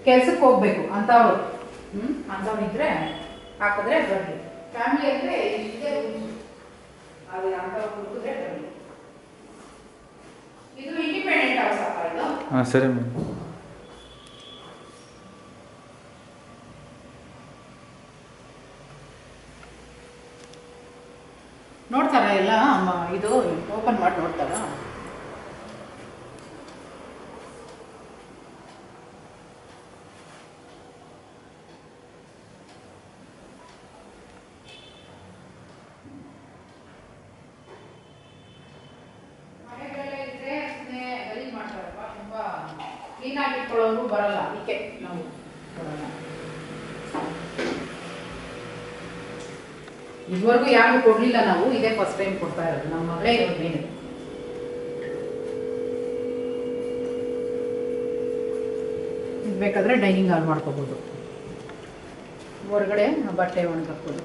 ಕೆಲ್ಸಕ್ಕೆ ಹೋಗ್ಬೇಕು ಅಂಥವ್ರು ಅಂಥವ್ರು ಇದ್ರೆ ಹಾಕಿದ್ರೆ ಬರಲಿ. ಫ್ಯಾಮಿಲಿ ಅಂದರೆ ಇಷ್ಟೇ ಅದು ಅಂಥವ್ರು ಹುಡುಗಿದ್ರೆ ಬರಲಿ. ಇದು ಇಂಡಿಪೆಂಡೆಂಟ್ ಹೌಸ್ ಅಪ್ಪ ಇದು. ಹಾಂ ಸರಿ ಮೇಡಮ್. ನೋಡ್ತಾರ ಎಲ್ಲ ಇದು ಓಪನ್ ಮಾಡಿ ನೋಡ್ತಾರ. ಗಲೀಜ್ ಮಾಡ್ತಾರಪ್ಪ, ತುಂಬಾ ಕ್ಲೀನಾಗಿ ಇಟ್ಕೊಳ್ಳೋರು ಬರಲ್ಲ, ಅದಕ್ಕೆ ನಾವು ಬರಲ್ಲ. ಇದುವರೆಗೂ ಯಾರು ಕೊಡಲಿಲ್ಲ, ನಾವು ಇದೇ ಫಸ್ಟ್ ಟೈಮ್ ಕೊಡ್ತಾ ಇರೋದು. ನಮ್ಮ ಮಗಳೇ ಇರೋದು ಏನಿದೆ. ಇದು ಬೇಕಾದರೆ ಡೈನಿಂಗ್ ಹಾಲ್ ಮಾಡ್ಕೋಬೋದು, ಹೊರಗಡೆ ಬಟ್ಟೆ ಒಣಗಾಕ್ಬೋದು.